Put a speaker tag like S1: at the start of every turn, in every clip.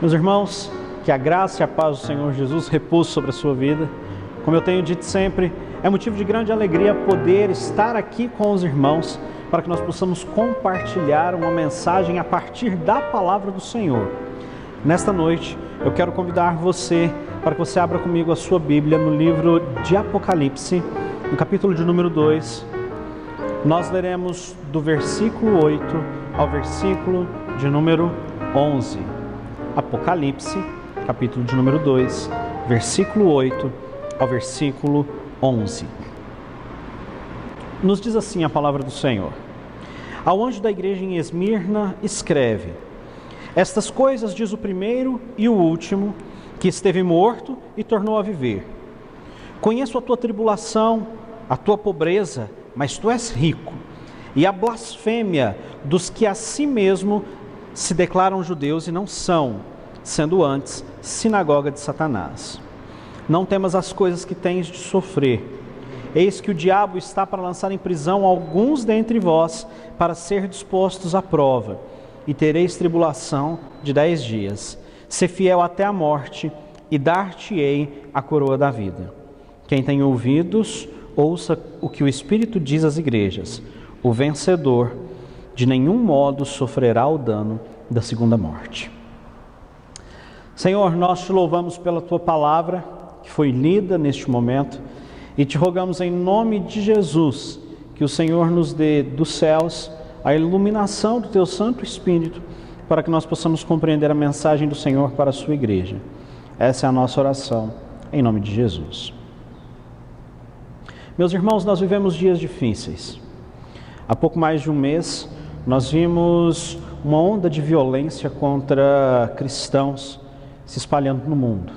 S1: Meus irmãos, que a graça e a paz do Senhor Jesus repouse sobre a sua vida. Como eu tenho dito sempre, é motivo de grande alegria poder estar aqui com os irmãos para que nós possamos compartilhar uma mensagem a partir da palavra do Senhor. Nesta noite, eu quero convidar você para que você abra comigo a sua Bíblia no livro de Apocalipse, no capítulo de número 2. Nós leremos do versículo 8 ao versículo de número 11. Apocalipse, capítulo de número 2, versículo 8 ao versículo 11. Nos diz assim a palavra do Senhor: Ao anjo da igreja em Esmirna escreve: Estas coisas diz o primeiro e o último, que esteve morto e tornou a viver. Conheço a tua tribulação, a tua pobreza, mas tu és rico, e a blasfêmia dos que a si mesmo se declaram judeus e não são, sendo antes sinagoga de Satanás. Não temas as coisas que tens de sofrer. Eis que o diabo está para lançar em prisão alguns dentre vós, para ser dispostos à prova, e tereis tribulação de 10 dias. Sê fiel até a morte, e dar-te-ei a coroa da vida. Quem tem ouvidos, ouça o que o Espírito diz às igrejas. O vencedor de nenhum modo sofrerá o dano da segunda morte. Senhor, nós te louvamos pela tua palavra que foi lida neste momento e te rogamos em nome de Jesus que o Senhor nos dê dos céus a iluminação do teu Santo Espírito para que nós possamos compreender a mensagem do Senhor para a sua igreja. Essa é a nossa oração, em nome de Jesus. Meus irmãos, nós vivemos dias difíceis. Há pouco mais de um mês, nós vimos uma onda de violência contra cristãos se espalhando no mundo.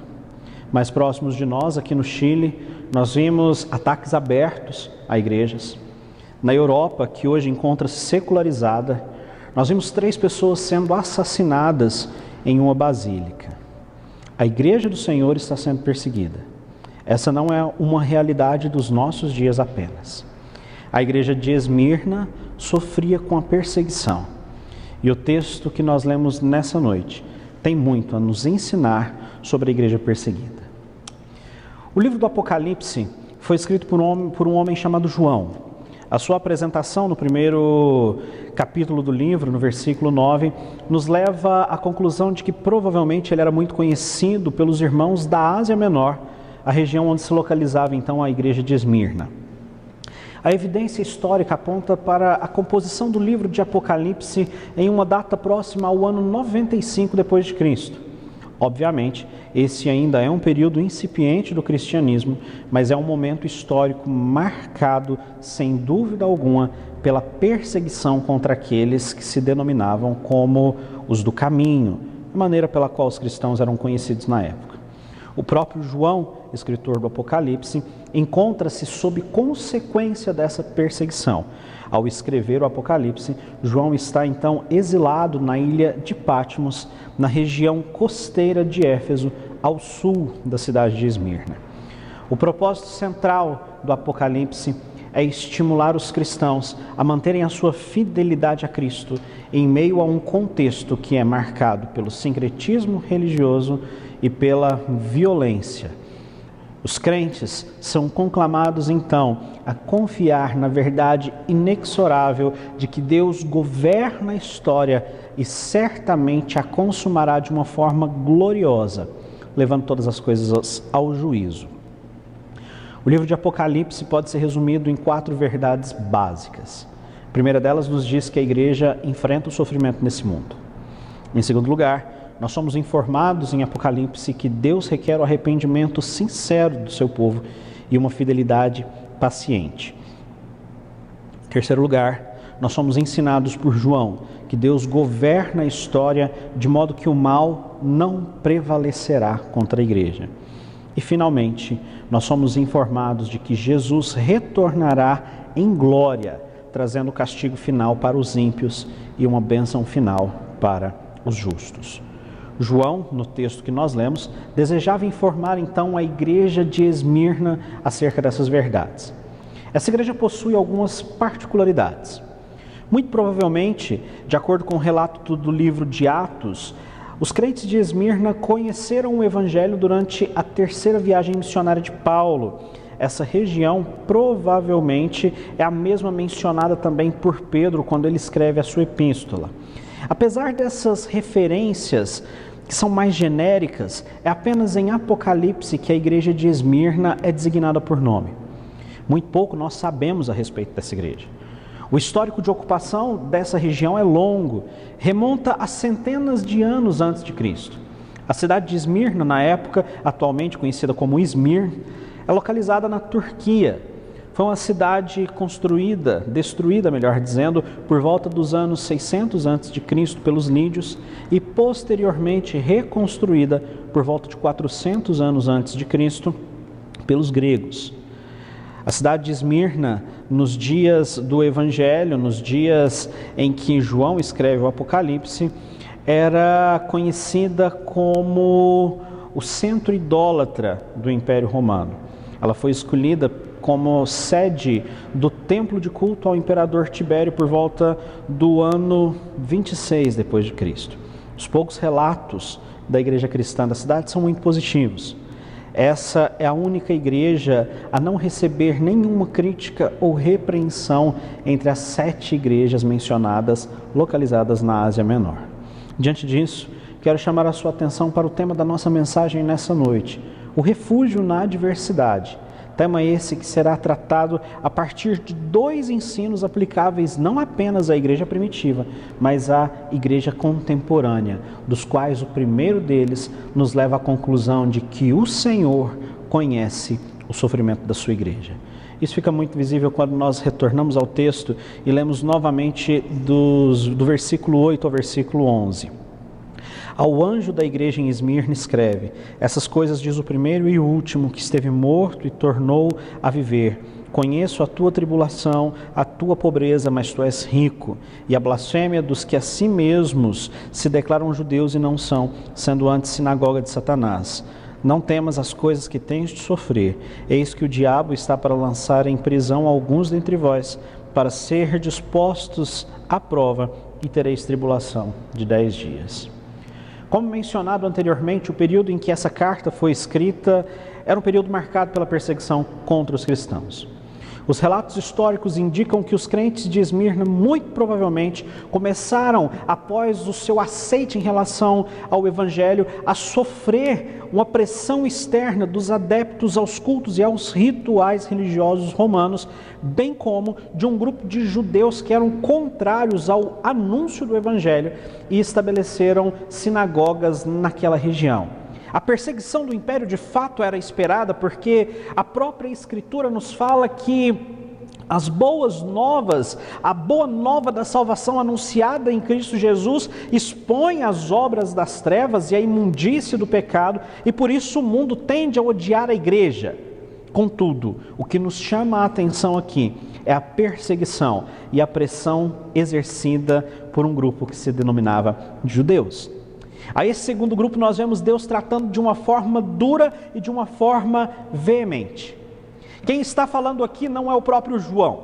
S1: Mais próximos de nós, aqui no Chile, nós vimos ataques abertos a igrejas. Na Europa, que hoje encontra-se secularizada, nós vimos 3 pessoas sendo assassinadas em uma basílica. A igreja do Senhor está sendo perseguida. Essa não é uma realidade dos nossos dias apenas. A igreja de Esmirna sofria com a perseguição. E o texto que nós lemos nessa noite tem muito a nos ensinar sobre a igreja perseguida. O livro do Apocalipse foi escrito por um homem chamado João. A sua apresentação no primeiro capítulo do livro, no versículo 9, nos leva à conclusão de que provavelmente ele era muito conhecido pelos irmãos da Ásia Menor, a região onde se localizava então a igreja de Esmirna. A evidência histórica aponta para a composição do livro de Apocalipse em uma data próxima ao ano 95 depois de Cristo. Obviamente, esse ainda é um período incipiente do cristianismo, mas é um momento histórico marcado, sem dúvida alguma, pela perseguição contra aqueles que se denominavam como os do caminho, a maneira pela qual os cristãos eram conhecidos na época. O próprio João, escritor do Apocalipse, encontra-se sob consequência dessa perseguição. Ao escrever o Apocalipse, João está então exilado na ilha de Patmos, na região costeira de Éfeso, ao sul da cidade de Esmirna. O propósito central do Apocalipse é estimular os cristãos a manterem a sua fidelidade a Cristo em meio a um contexto que é marcado pelo sincretismo religioso e pela violência. Os crentes são conclamados, então, a confiar na verdade inexorável de que Deus governa a história e certamente a consumará de uma forma gloriosa, levando todas as coisas ao juízo. O livro de Apocalipse pode ser resumido em 4 verdades básicas. A primeira delas nos diz que a igreja enfrenta o sofrimento nesse mundo. Em segundo lugar, nós somos informados em Apocalipse que Deus requer o arrependimento sincero do seu povo e uma fidelidade paciente. Em terceiro lugar, nós somos ensinados por João que Deus governa a história de modo que o mal não prevalecerá contra a igreja. E finalmente, nós somos informados de que Jesus retornará em glória, trazendo o castigo final para os ímpios e uma bênção final para os justos. João, no texto que nós lemos, desejava informar então a igreja de Esmirna acerca dessas verdades. Essa igreja possui algumas particularidades. Muito provavelmente, de acordo com o relato do livro de Atos, Os crentes de Esmirna conheceram o Evangelho durante a terceira viagem missionária de Paulo. Essa região provavelmente é a mesma mencionada também por Pedro quando ele escreve a sua epístola. Apesar dessas referências que são mais genéricas, é apenas em Apocalipse que a igreja de Esmirna é designada por nome. Muito pouco nós sabemos a respeito dessa igreja. O histórico de ocupação dessa região é longo, remonta a centenas de anos antes de Cristo. A cidade de Esmirna, na época, atualmente conhecida como Izmir, é localizada na Turquia. Foi uma cidade destruída, melhor dizendo, por volta dos anos 600 a.C. pelos lídios e posteriormente reconstruída por volta de 400 anos antes de Cristo pelos gregos. A cidade de Esmirna, nos dias do Evangelho, nos dias em que João escreve o Apocalipse, era conhecida como o centro idólatra do Império Romano. Ela foi escolhida como sede do templo de culto ao imperador Tibério por volta do ano 26 depois de Cristo. Os poucos relatos da igreja cristã da cidade são muito positivos. Essa é a única igreja a não receber nenhuma crítica ou repreensão entre as 7 igrejas mencionadas localizadas na Ásia Menor. Diante disso, quero chamar a sua atenção para o tema da nossa mensagem nessa noite: o refúgio na adversidade. Tema esse que será tratado a partir de 2 ensinos aplicáveis não apenas à igreja primitiva, mas à igreja contemporânea, dos quais o primeiro deles nos leva à conclusão de que o Senhor conhece o sofrimento da sua igreja. Isso fica muito visível quando nós retornamos ao texto e lemos novamente do versículo 8 ao versículo 11. Ao anjo da igreja em Esmirna escreve: essas coisas diz o primeiro e o último, que esteve morto e tornou a viver. Conheço a tua tribulação, a tua pobreza, mas tu és rico, e a blasfêmia dos que a si mesmos se declaram judeus e não são, sendo antes sinagoga de Satanás. Não temas as coisas que tens de sofrer. Eis que o diabo está para lançar em prisão alguns dentre vós, para ser dispostos à prova, e tereis tribulação de 10 dias. Como mencionado anteriormente, o período em que essa carta foi escrita era um período marcado pela perseguição contra os cristãos. Os relatos históricos indicam que os crentes de Esmirna, muito provavelmente, começaram, após o seu aceite em relação ao Evangelho, a sofrer uma pressão externa dos adeptos aos cultos e aos rituais religiosos romanos, bem como de um grupo de judeus que eram contrários ao anúncio do Evangelho e estabeleceram sinagogas naquela região. A perseguição do império de fato era esperada, porque a própria Escritura nos fala que as boas novas, a boa nova da salvação anunciada em Cristo Jesus expõe as obras das trevas e a imundície do pecado, e por isso o mundo tende a odiar a igreja. Contudo, o que nos chama a atenção aqui é a perseguição e a pressão exercida por um grupo que se denominava judeus. A esse segundo grupo nós vemos Deus tratando de uma forma dura e de uma forma veemente. Quem está falando aqui não é o próprio João.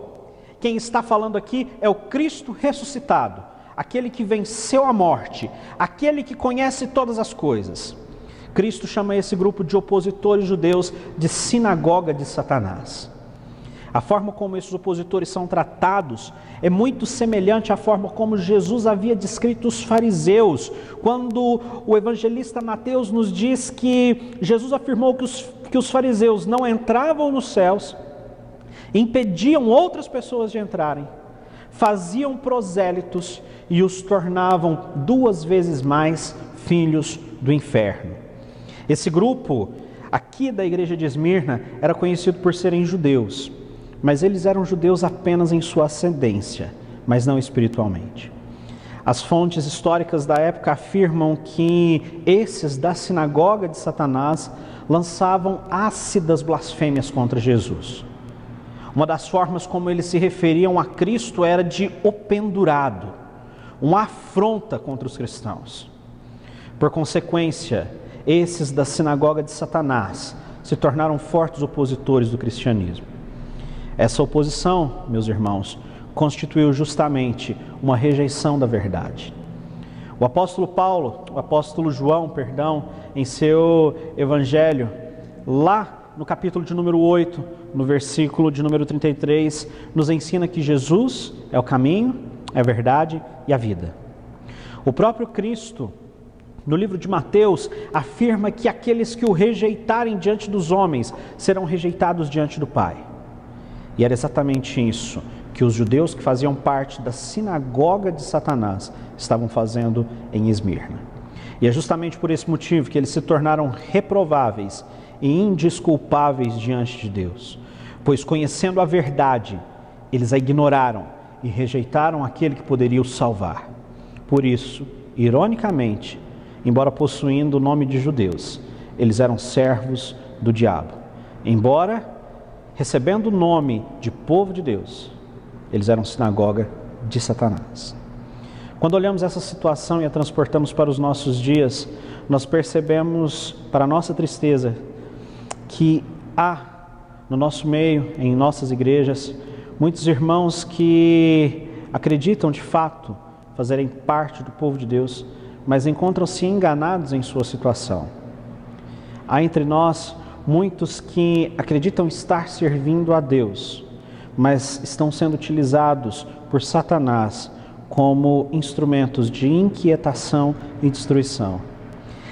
S1: Quem está falando aqui é o Cristo ressuscitado, aquele que venceu a morte, aquele que conhece todas as coisas. Cristo chama esse grupo de opositores judeus de sinagoga de Satanás. A forma como esses opositores são tratados é muito semelhante à forma como Jesus havia descrito os fariseus, quando o evangelista Mateus nos diz que Jesus afirmou que os fariseus não entravam nos céus, impediam outras pessoas de entrarem, faziam prosélitos e os tornavam 2 vezes mais filhos do inferno. Esse grupo aqui da igreja de Esmirna era conhecido por serem judeus, mas eles eram judeus apenas em sua ascendência, mas não espiritualmente. As fontes históricas da época afirmam que esses da sinagoga de Satanás lançavam ácidas blasfêmias contra Jesus. Uma das formas como eles se referiam a Cristo era de o pendurado, uma afronta contra os cristãos. Por consequência, esses da sinagoga de Satanás se tornaram fortes opositores do cristianismo. Essa oposição, meus irmãos, constituiu justamente uma rejeição da verdade. O apóstolo João, em seu evangelho, lá no capítulo de número 8, no versículo de número 33, nos ensina que Jesus é o caminho, é a verdade e a vida. O próprio Cristo, no livro de Mateus, afirma que aqueles que o rejeitarem diante dos homens serão rejeitados diante do Pai. E era exatamente isso que os judeus que faziam parte da sinagoga de Satanás estavam fazendo em Esmirna. E é justamente por esse motivo que eles se tornaram reprováveis e indesculpáveis diante de Deus, pois conhecendo a verdade, eles a ignoraram e rejeitaram aquele que poderia os salvar. Por isso, ironicamente, embora possuindo o nome de judeus, eles eram servos do diabo. Embora recebendo o nome de povo de Deus, eles eram sinagoga de Satanás. Quando olhamos essa situação e a transportamos para os nossos dias, nós percebemos, para nossa tristeza, que há no nosso meio, em nossas igrejas, muitos irmãos que acreditam de fato fazerem parte do povo de Deus, mas encontram-se enganados em sua situação. Há entre nós muitos que acreditam estar servindo a Deus, mas estão sendo utilizados por Satanás como instrumentos de inquietação e destruição.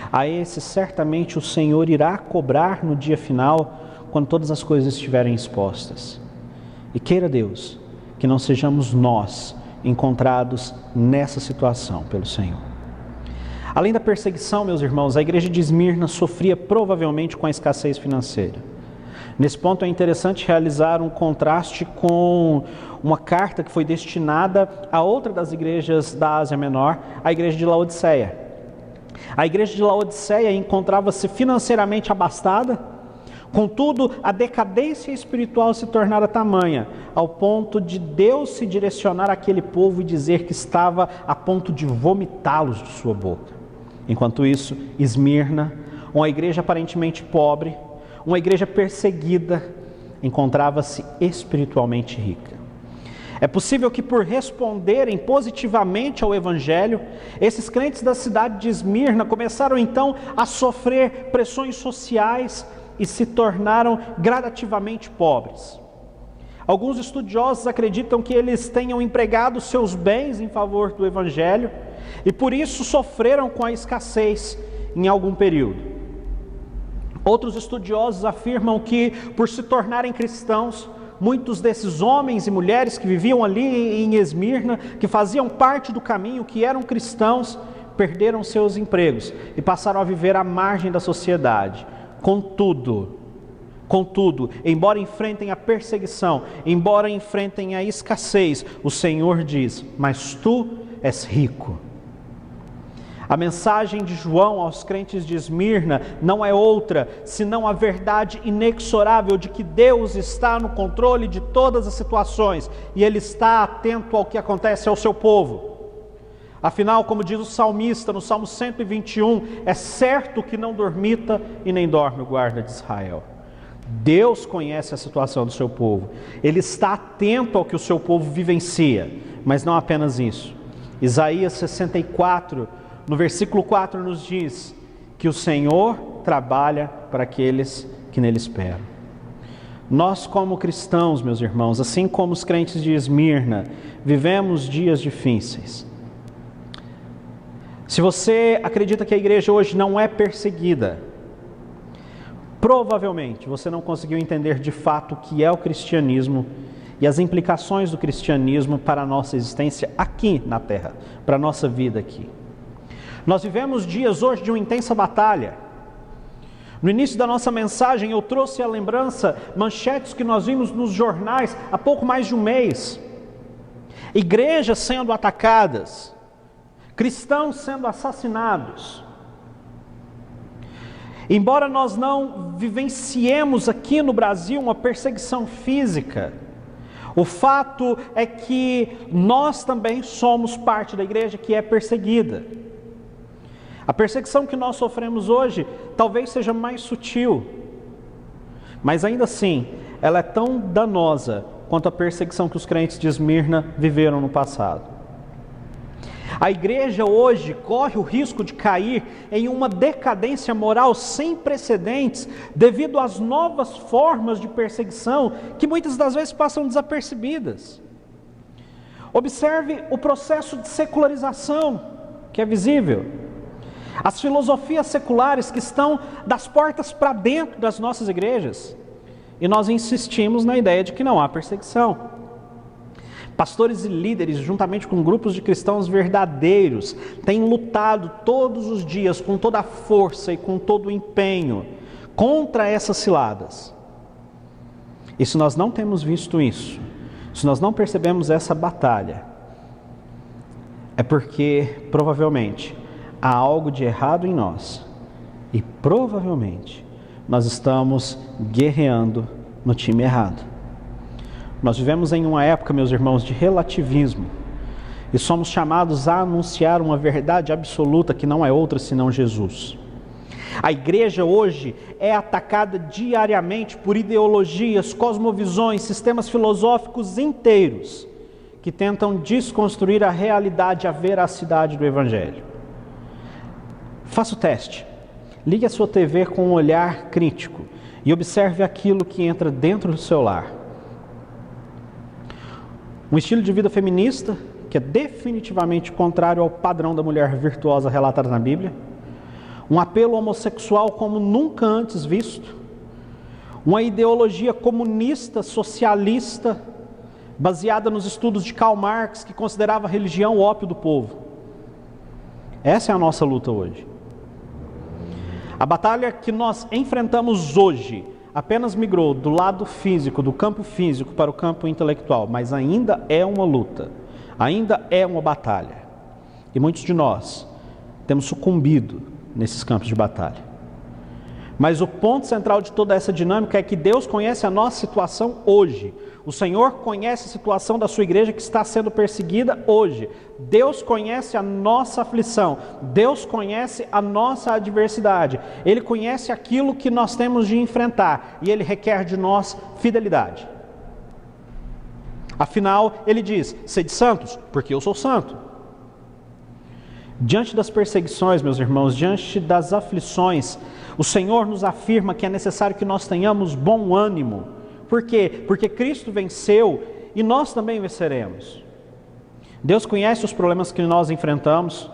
S1: A esses certamente o Senhor irá cobrar no dia final, quando todas as coisas estiverem expostas. E queira Deus que não sejamos nós encontrados nessa situação pelo Senhor. Além da perseguição, meus irmãos, a igreja de Esmirna sofria provavelmente com a escassez financeira. Nesse ponto é interessante realizar um contraste com uma carta que foi destinada a outra das igrejas da Ásia Menor, a igreja de Laodiceia. A igreja de Laodiceia encontrava-se financeiramente abastada, contudo, a decadência espiritual se tornara tamanha, ao ponto de Deus se direcionar àquele povo e dizer que estava a ponto de vomitá-los de sua boca. Enquanto isso, Esmirna, uma igreja aparentemente pobre, uma igreja perseguida, encontrava-se espiritualmente rica. É possível que, por responderem positivamente ao Evangelho, esses crentes da cidade de Esmirna começaram então a sofrer pressões sociais e se tornaram gradativamente pobres. Alguns estudiosos acreditam que eles tenham empregado seus bens em favor do Evangelho e por isso sofreram com a escassez em algum período. Outros estudiosos afirmam que, por se tornarem cristãos, muitos desses homens e mulheres que viviam ali em Esmirna, que faziam parte do caminho, que eram cristãos, perderam seus empregos e passaram a viver à margem da sociedade. Contudo, embora enfrentem a perseguição, embora enfrentem a escassez, o Senhor diz: mas tu és rico. A mensagem de João aos crentes de Esmirna não é outra, senão a verdade inexorável de que Deus está no controle de todas as situações e Ele está atento ao que acontece ao seu povo. Afinal, como diz o salmista no Salmo 121, é certo que não dormita e nem dorme o guarda de Israel. Deus conhece a situação do seu povo, Ele está atento ao que o seu povo vivencia, mas não apenas isso. Isaías 64, no versículo 4 nos diz que o Senhor trabalha para aqueles que nele esperam. Nós como cristãos, meus irmãos, assim como os crentes de Esmirna, vivemos dias difíceis. Se você acredita que a igreja hoje não é perseguida, provavelmente você não conseguiu entender de fato o que é o cristianismo e as implicações do cristianismo para a nossa existência aqui na Terra, para a nossa vida aqui. Nós vivemos dias hoje de uma intensa batalha. No início da nossa mensagem eu trouxe à lembrança manchetes que nós vimos nos jornais há pouco mais de um mês. Igrejas sendo atacadas, cristãos sendo assassinados. Embora nós não vivenciemos aqui no Brasil uma perseguição física, o fato é que nós também somos parte da igreja que é perseguida. A perseguição que nós sofremos hoje talvez seja mais sutil, mas ainda assim, ela é tão danosa quanto a perseguição que os crentes de Esmirna viveram no passado. A igreja hoje corre o risco de cair em uma decadência moral sem precedentes devido às novas formas de perseguição que muitas das vezes passam desapercebidas. Observe o processo de secularização que é visível. As filosofias seculares que estão das portas para dentro das nossas igrejas. E nós insistimos na ideia de que não há perseguição. Pastores e líderes, juntamente com grupos de cristãos verdadeiros, têm lutado todos os dias com toda a força e com todo o empenho contra essas ciladas. E se nós não temos visto isso, se nós não percebemos essa batalha, é porque provavelmente há algo de errado em nós e provavelmente nós estamos guerreando no time errado. Nós vivemos em uma época, meus irmãos, de relativismo e somos chamados a anunciar uma verdade absoluta que não é outra senão Jesus. A igreja hoje é atacada diariamente por ideologias, cosmovisões, sistemas filosóficos inteiros que tentam desconstruir a realidade, a veracidade do Evangelho. Faça o teste. Ligue a sua TV com um olhar crítico e observe aquilo que entra dentro do seu lar. Um estilo de vida feminista, que é definitivamente contrário ao padrão da mulher virtuosa relatada na Bíblia. Um apelo homossexual como nunca antes visto. Uma ideologia comunista, socialista, baseada nos estudos de Karl Marx, que considerava a religião o ópio do povo. Essa é a nossa luta hoje. A batalha que nós enfrentamos hoje apenas migrou do lado físico, do campo físico para o campo intelectual, mas ainda é uma luta, ainda é uma batalha. E muitos de nós temos sucumbido nesses campos de batalha. Mas o ponto central de toda essa dinâmica é que Deus conhece a nossa situação hoje. O Senhor conhece a situação da sua igreja que está sendo perseguida hoje. Deus conhece a nossa aflição. Deus conhece a nossa adversidade. Ele conhece aquilo que nós temos de enfrentar e Ele requer de nós fidelidade. Afinal, Ele diz: sede santos, porque eu sou santo. Diante das perseguições, meus irmãos, diante das aflições, o Senhor nos afirma que é necessário que nós tenhamos bom ânimo. Por quê? Porque Cristo venceu e nós também venceremos. Deus conhece os problemas que nós enfrentamos,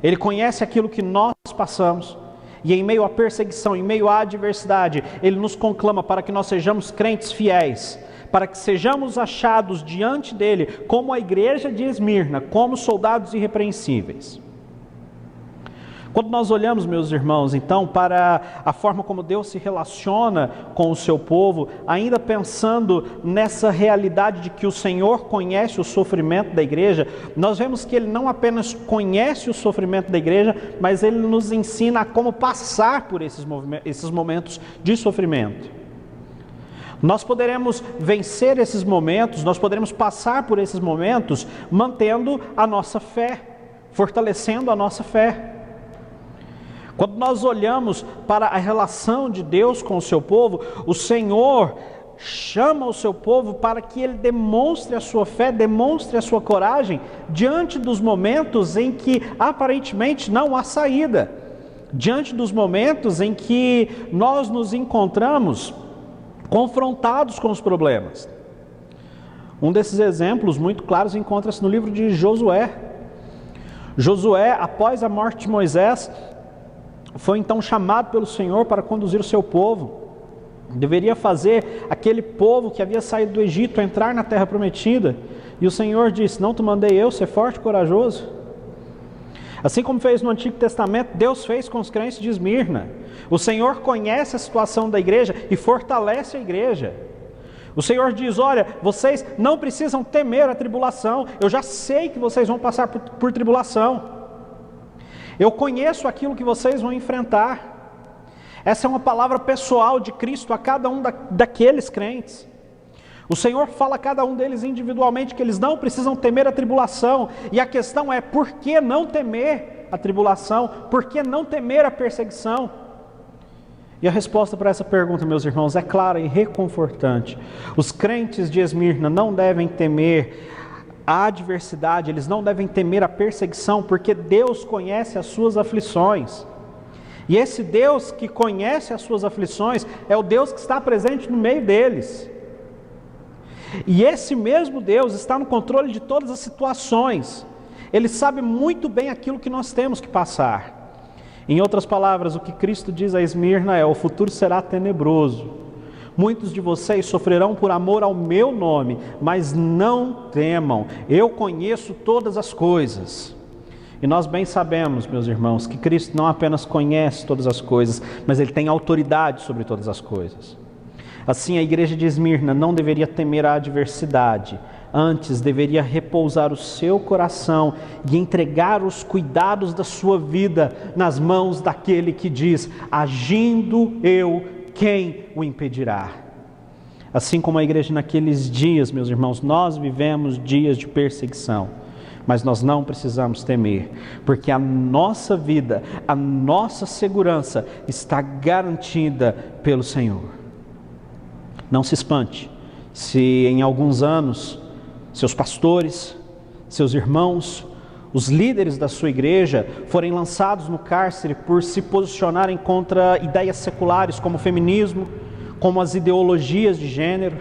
S1: Ele conhece aquilo que nós passamos, e em meio à perseguição, em meio à adversidade, Ele nos conclama para que nós sejamos crentes fiéis, para que sejamos achados diante dEle como a igreja de Esmirna, como soldados irrepreensíveis. Quando nós olhamos, meus irmãos, então, para a forma como Deus se relaciona com o seu povo, ainda pensando nessa realidade de que o Senhor conhece o sofrimento da igreja, nós vemos que Ele não apenas conhece o sofrimento da igreja, mas Ele nos ensina a como passar por esses momentos de sofrimento. Nós poderemos vencer esses momentos, nós poderemos passar por esses momentos mantendo a nossa fé, fortalecendo a nossa fé. Quando nós olhamos para a relação de Deus com o seu povo, o Senhor chama o seu povo para que ele demonstre a sua fé, demonstre a sua coragem diante dos momentos em que aparentemente não há saída, diante dos momentos em que nós nos encontramos confrontados com os problemas. Um desses exemplos muito claros encontra-se no livro de Josué. Josué, após a morte de Moisés, foi então chamado pelo Senhor para conduzir o seu povo. Deveria fazer aquele povo que havia saído do Egito entrar na terra prometida. E o Senhor disse: não te mandei eu ser forte e corajoso? Assim como fez no Antigo Testamento, Deus fez com os crentes de Esmirna. O Senhor conhece a situação da igreja e fortalece a igreja. O Senhor diz: olha, vocês não precisam temer a tribulação. Eu já sei que vocês vão passar por tribulação. Eu conheço aquilo que vocês vão enfrentar. Essa é uma palavra pessoal de Cristo a cada um daqueles crentes. O Senhor fala a cada um deles individualmente que eles não precisam temer a tribulação. E a questão é: por que não temer a tribulação? Por que não temer a perseguição? E a resposta para essa pergunta, meus irmãos, é clara e reconfortante. Os crentes de Esmirna não devem temer a adversidade, eles não devem temer a perseguição, porque Deus conhece as suas aflições. E esse Deus que conhece as suas aflições é o Deus que está presente no meio deles. E esse mesmo Deus está no controle de todas as situações. Ele sabe muito bem aquilo que nós temos que passar. Em outras palavras, o que Cristo diz a Esmirna é: o futuro será tenebroso. Muitos de vocês sofrerão por amor ao meu nome, mas não temam, eu conheço todas as coisas. E nós bem sabemos, meus irmãos, que Cristo não apenas conhece todas as coisas, mas Ele tem autoridade sobre todas as coisas. Assim, a igreja de Esmirna não deveria temer a adversidade, antes deveria repousar o seu coração e entregar os cuidados da sua vida nas mãos daquele que diz: agindo eu, quem o impedirá? Assim como a igreja naqueles dias, meus irmãos, nós vivemos dias de perseguição, mas nós não precisamos temer, porque a nossa vida, a nossa segurança está garantida pelo Senhor. Não se espante se em alguns anos seus pastores, seus irmãos, os líderes da sua igreja forem lançados no cárcere por se posicionarem contra ideias seculares como o feminismo, como as ideologias de gênero.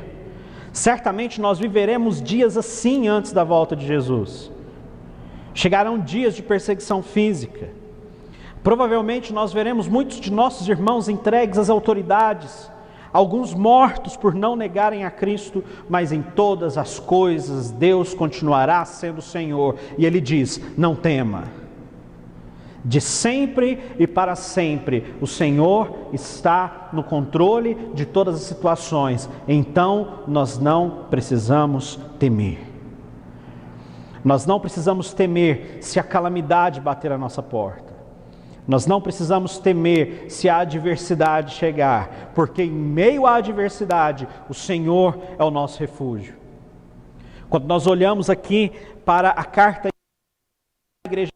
S1: Certamente nós viveremos dias assim antes da volta de Jesus. Chegarão dias de perseguição física. Provavelmente nós veremos muitos de nossos irmãos entregues às autoridades, alguns mortos por não negarem a Cristo, mas em todas as coisas Deus continuará sendo Senhor. E Ele diz: não tema. De sempre e para sempre, o Senhor está no controle de todas as situações. Então, nós não precisamos temer. Nós não precisamos temer se a calamidade bater à nossa porta. Nós não precisamos temer se a adversidade chegar, porque em meio à adversidade, o Senhor é o nosso refúgio. Quando nós olhamos aqui para a carta da igreja,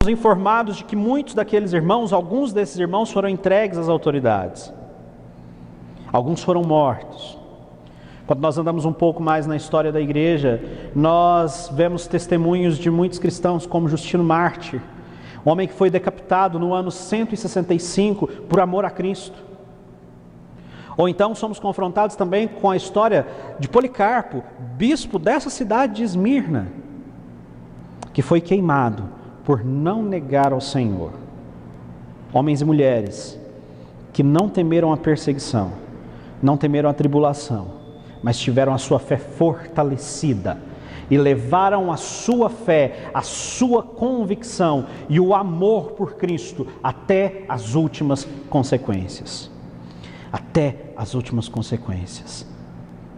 S1: somos informados de que muitos daqueles irmãos, alguns desses irmãos foram entregues às autoridades. Alguns foram mortos. Quando nós andamos um pouco mais na história da igreja, nós vemos testemunhos de muitos cristãos, como Justino Mártir, um homem que foi decapitado no ano 165 por amor a Cristo. Ou então somos confrontados também com a história de Policarpo, bispo dessa cidade de Esmirna, que foi queimado por não negar ao Senhor. Homens e mulheres que não temeram a perseguição, não temeram a tribulação, mas tiveram a sua fé fortalecida e levaram a sua fé, a sua convicção e o amor por Cristo até as últimas consequências. Até as últimas consequências.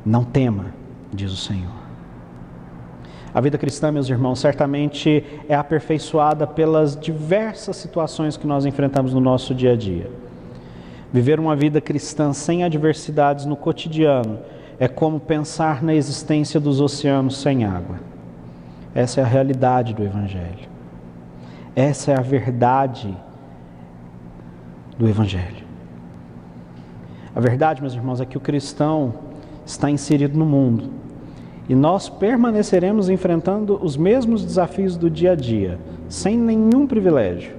S1: Não tema, diz o Senhor. A vida cristã, meus irmãos, certamente é aperfeiçoada pelas diversas situações que nós enfrentamos no nosso dia a dia. Viver uma vida cristã sem adversidades no cotidiano é como pensar na existência dos oceanos sem água. Essa é a realidade do Evangelho. Essa é a verdade do Evangelho. A verdade, meus irmãos, é que o cristão está inserido no mundo. E nós permaneceremos enfrentando os mesmos desafios do dia a dia, sem nenhum privilégio.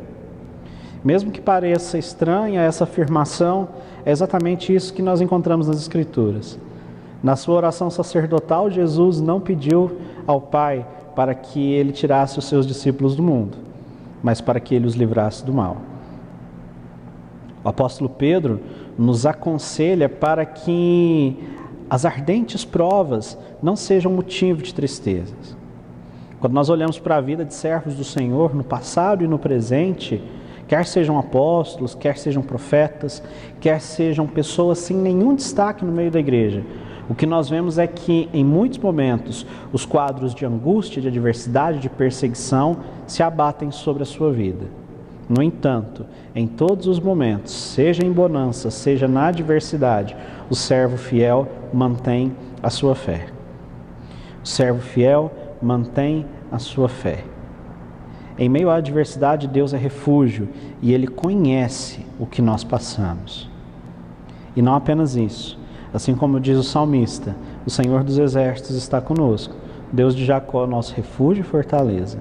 S1: Mesmo que pareça estranha essa afirmação, é exatamente isso que nós encontramos nas Escrituras. Na sua oração sacerdotal, Jesus não pediu ao Pai para que Ele tirasse os seus discípulos do mundo, mas para que Ele os livrasse do mal. O apóstolo Pedro nos aconselha para que as ardentes provas não sejam motivo de tristezas. Quando nós olhamos para a vida de servos do Senhor, no passado e no presente, quer sejam apóstolos, quer sejam profetas, quer sejam pessoas sem nenhum destaque no meio da igreja, o que nós vemos é que, em muitos momentos, os quadros de angústia, de adversidade, de perseguição se abatem sobre a sua vida. No entanto, em todos os momentos, seja em bonança, seja na adversidade, o servo fiel mantém a sua fé. O servo fiel mantém a sua fé. Em meio à adversidade, Deus é refúgio e Ele conhece o que nós passamos. E não apenas isso. Assim como diz o salmista, o Senhor dos Exércitos está conosco. Deus de Jacó, nosso refúgio e fortaleza.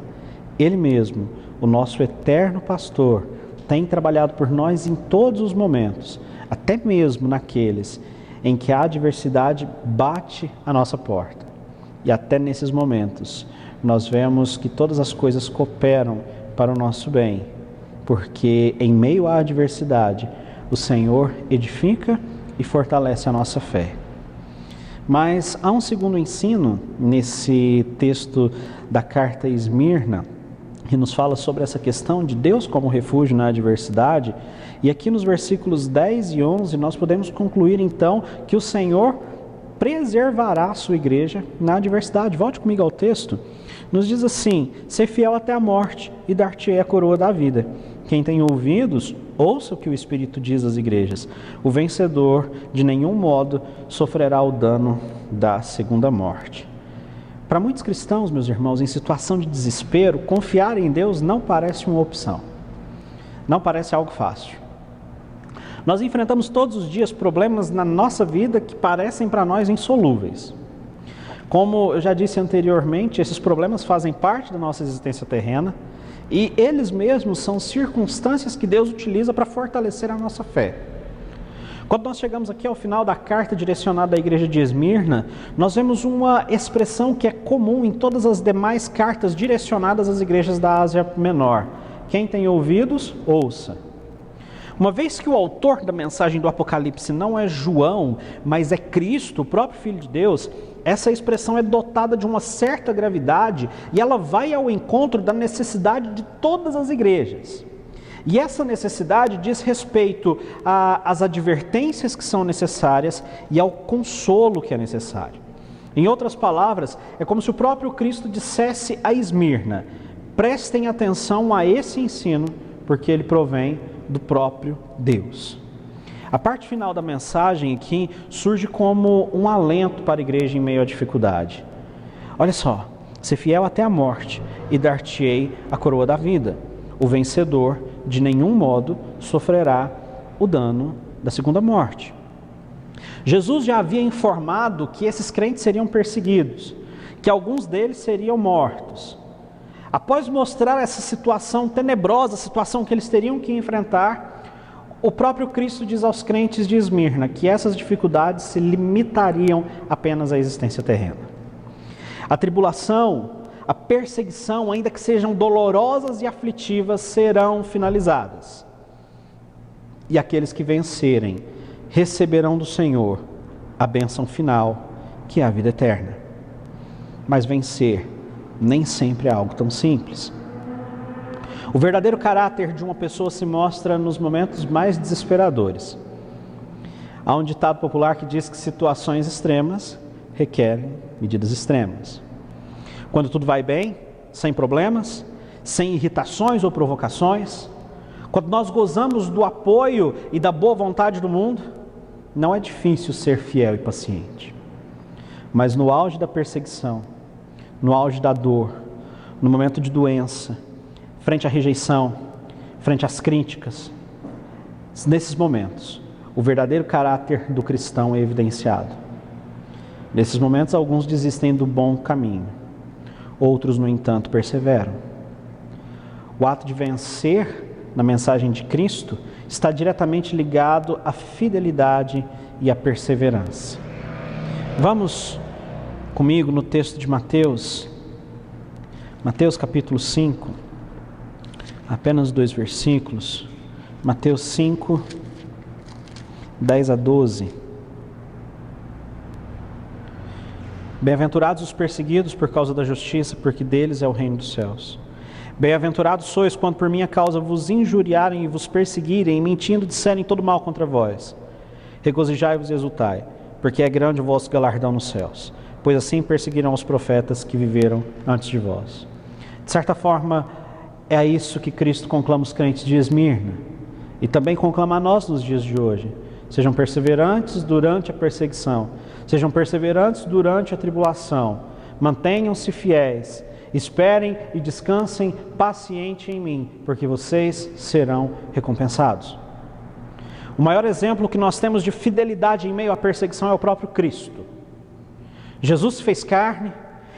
S1: Ele mesmo, o nosso eterno pastor, tem trabalhado por nós em todos os momentos, até mesmo naqueles em que a adversidade bate à nossa porta. E até nesses momentos, nós vemos que todas as coisas cooperam para o nosso bem, porque em meio à adversidade, o Senhor edifica e fortalece a nossa fé. Mas há um segundo ensino nesse texto da carta a Esmirna, que nos fala sobre essa questão de Deus como refúgio na adversidade. E aqui nos versículos 10 e 11 nós podemos concluir então que o Senhor preservará a sua igreja na adversidade. Volte comigo ao texto. Nos diz assim: ser fiel até a morte e dar-te-ei a coroa da vida. Quem tem ouvidos, ouça o que o Espírito diz às igrejas. O vencedor de nenhum modo sofrerá o dano da segunda morte. Para muitos cristãos, meus irmãos, em situação de desespero, confiar em Deus não parece uma opção. Não parece algo fácil. Nós enfrentamos todos os dias problemas na nossa vida que parecem para nós insolúveis. Como eu já disse anteriormente, esses problemas fazem parte da nossa existência terrena e eles mesmos são circunstâncias que Deus utiliza para fortalecer a nossa fé. Quando nós chegamos aqui ao final da carta direcionada à igreja de Esmirna, nós vemos uma expressão que é comum em todas as demais cartas direcionadas às igrejas da Ásia Menor. Quem tem ouvidos, ouça. Uma vez que o autor da mensagem do Apocalipse não é João, mas é Cristo, o próprio Filho de Deus, essa expressão é dotada de uma certa gravidade e ela vai ao encontro da necessidade de todas as igrejas. E essa necessidade diz respeito às advertências que são necessárias e ao consolo que é necessário. Em outras palavras, é como se o próprio Cristo dissesse a Esmirna: prestem atenção a esse ensino, porque ele provém do próprio Deus. A parte final da mensagem aqui surge como um alento para a igreja em meio à dificuldade. Olha só: ser fiel até a morte e dar-te-ei a coroa da vida. O vencedor de nenhum modo sofrerá o dano da segunda morte. Jesus já havia informado que esses crentes seriam perseguidos, que alguns deles seriam mortos. Após mostrar essa situação tenebrosa, a situação que eles teriam que enfrentar, o próprio Cristo diz aos crentes de Esmirna que essas dificuldades se limitariam apenas à existência terrena. A tribulação, a perseguição, ainda que sejam dolorosas e aflitivas, serão finalizadas. E aqueles que vencerem receberão do Senhor a bênção final, que é a vida eterna. Mas vencer nem sempre é algo tão simples. O verdadeiro caráter de uma pessoa se mostra nos momentos mais desesperadores. Há um ditado popular que diz que situações extremas requerem medidas extremas. Quando tudo vai bem, sem problemas, sem irritações ou provocações, quando nós gozamos do apoio e da boa vontade do mundo, não é difícil ser fiel e paciente. Mas no auge da perseguição, no auge da dor, no momento de doença, frente à rejeição, frente às críticas, nesses momentos, o verdadeiro caráter do cristão é evidenciado. Nesses momentos, alguns desistem do bom caminho, outros, no entanto, perseveram. O ato de vencer na mensagem de Cristo está diretamente ligado à fidelidade e à perseverança. Vamos comigo no texto de Mateus capítulo 5, apenas 2 versículos. Mateus 5, 10 a 12. Bem-aventurados os perseguidos por causa da justiça, porque deles é o reino dos céus. Bem-aventurados sois quando por minha causa vos injuriarem e vos perseguirem, e mentindo disserem todo mal contra vós. Regozijai-vos e exultai, porque é grande o vosso galardão nos céus, pois assim perseguirão os profetas que viveram antes de vós. De certa forma, é a isso que Cristo conclama os crentes de Esmirna, e também conclama a nós nos dias de hoje. Sejam perseverantes durante a perseguição, sejam perseverantes durante a tribulação, mantenham-se fiéis, esperem e descansem paciente em mim, porque vocês serão recompensados. O maior exemplo que nós temos de fidelidade em meio à perseguição é o próprio Cristo. Jesus se fez carne,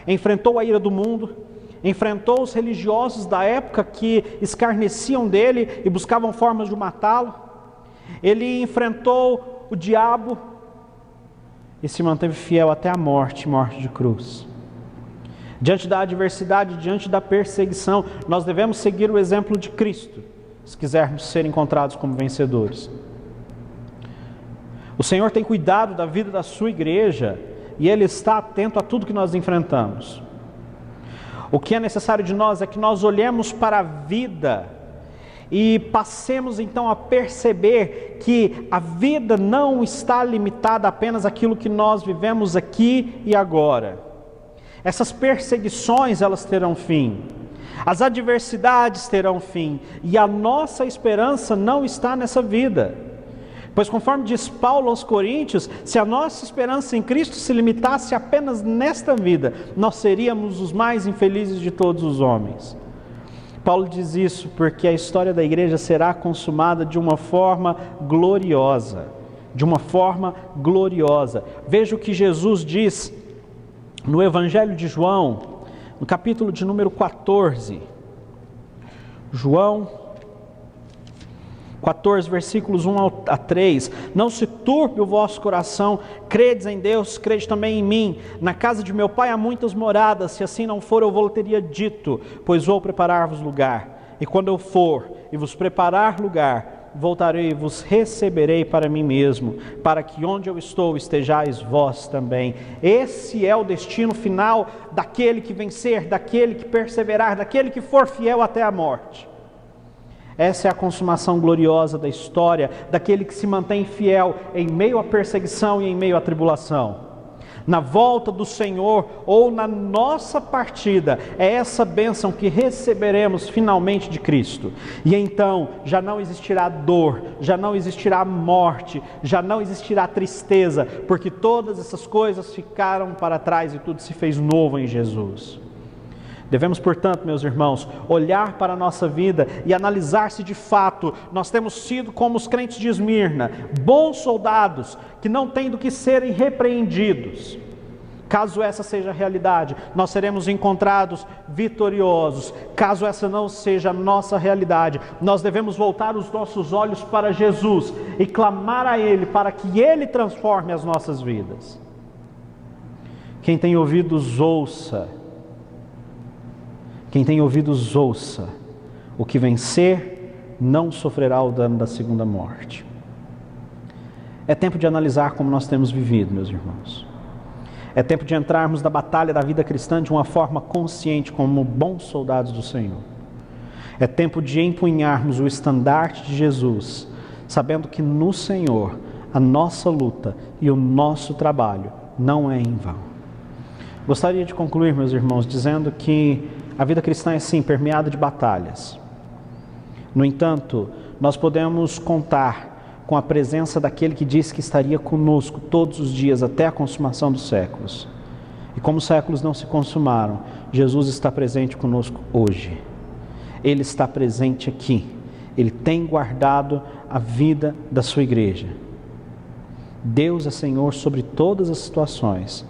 S1: enfrentou a ira do mundo, enfrentou os religiosos da época que escarneciam dele e buscavam formas de matá-lo. Ele enfrentou o diabo e se manteve fiel até a morte, morte de cruz. Diante da adversidade, diante da perseguição, nós devemos seguir o exemplo de Cristo, se quisermos ser encontrados como vencedores. O Senhor tem cuidado da vida da sua igreja e Ele está atento a tudo que nós enfrentamos. O que é necessário de nós é que nós olhemos para a vida e passemos então a perceber que a vida não está limitada apenas àquilo que nós vivemos aqui e agora. Essas perseguições, elas terão fim. As adversidades terão fim. E a nossa esperança não está nessa vida. Pois conforme diz Paulo aos Coríntios, se a nossa esperança em Cristo se limitasse apenas nesta vida, nós seríamos os mais infelizes de todos os homens. Paulo diz isso porque a história da igreja será consumada de uma forma gloriosa. De uma forma gloriosa. Veja o que Jesus diz no Evangelho de João, no capítulo de número 14. João 14, versículos 1 a 3. Não se turbe o vosso coração, credes em Deus, crede também em mim. Na casa de meu Pai há muitas moradas, se assim não for eu vou teria dito, pois vou preparar-vos lugar. E quando eu for e vos preparar lugar, voltarei e vos receberei para mim mesmo, para que onde eu estou estejais vós também. Esse é o destino final daquele que vencer, daquele que perseverar, daquele que for fiel até a morte. Essa é a consumação gloriosa da história, daquele que se mantém fiel em meio à perseguição e em meio à tribulação. Na volta do Senhor ou na nossa partida, é essa bênção que receberemos finalmente de Cristo. E então já não existirá dor, já não existirá morte, já não existirá tristeza, porque todas essas coisas ficaram para trás e tudo se fez novo em Jesus. Devemos, portanto, meus irmãos, olhar para a nossa vida e analisar se de fato nós temos sido como os crentes de Esmirna, bons soldados que não têm do que serem repreendidos. Caso essa seja a realidade, nós seremos encontrados vitoriosos. Caso essa não seja a nossa realidade, nós devemos voltar os nossos olhos para Jesus e clamar a Ele para que Ele transforme as nossas vidas. Quem tem ouvidos, ouça. Quem tem ouvidos, ouça. O que vencer não sofrerá o dano da segunda morte. É tempo de analisar como nós temos vivido, meus irmãos. É tempo de entrarmos na batalha da vida cristã de uma forma consciente, como bons soldados do Senhor. É tempo de empunharmos o estandarte de Jesus, sabendo que no Senhor a nossa luta e o nosso trabalho não é em vão. Gostaria de concluir, meus irmãos, dizendo que a vida cristã é sim permeada de batalhas. No entanto, nós podemos contar com a presença daquele que disse que estaria conosco todos os dias até a consumação dos séculos. E como os séculos não se consumaram, Jesus está presente conosco hoje. Ele está presente aqui. Ele tem guardado a vida da sua igreja. Deus é Senhor sobre todas as situações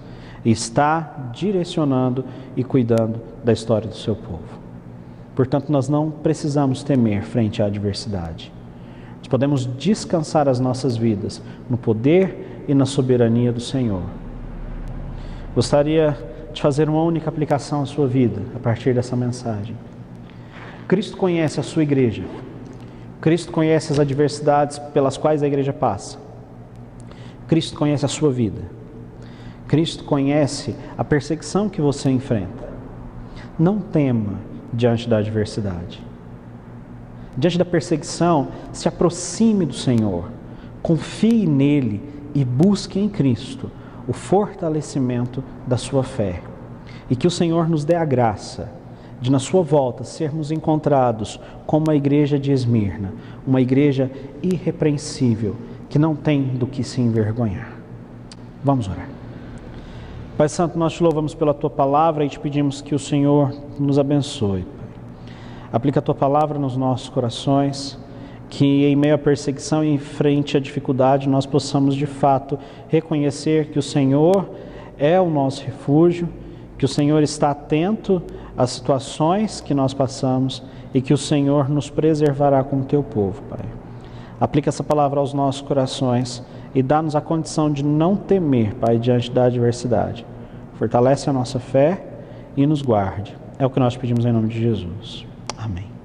S1: e está direcionando e cuidando da história do seu povo. Portanto, nós não precisamos temer frente à adversidade. Nós podemos descansar as nossas vidas no poder e na soberania do Senhor. Gostaria de fazer uma única aplicação à sua vida a partir dessa mensagem. Cristo conhece a sua igreja. Cristo conhece as adversidades pelas quais a igreja passa. Cristo conhece a sua vida. Cristo conhece a perseguição que você enfrenta. Não tema diante da adversidade. Diante da perseguição, se aproxime do Senhor, confie nele e busque em Cristo o fortalecimento da sua fé. E que o Senhor nos dê a graça de, na sua volta, sermos encontrados como a igreja de Esmirna, uma igreja irrepreensível, que não tem do que se envergonhar. Vamos orar. Pai Santo, nós te louvamos pela Tua Palavra e te pedimos que o Senhor nos abençoe. Pai. Aplica a Tua Palavra nos nossos corações, que em meio à perseguição e em frente à dificuldade nós possamos de fato reconhecer que o Senhor é o nosso refúgio, que o Senhor está atento às situações que nós passamos e que o Senhor nos preservará como teu povo, Pai. Aplica essa palavra aos nossos corações e dá-nos a condição de não temer, Pai, diante da adversidade. Fortalece a nossa fé e nos guarde. É o que nós pedimos em nome de Jesus. Amém.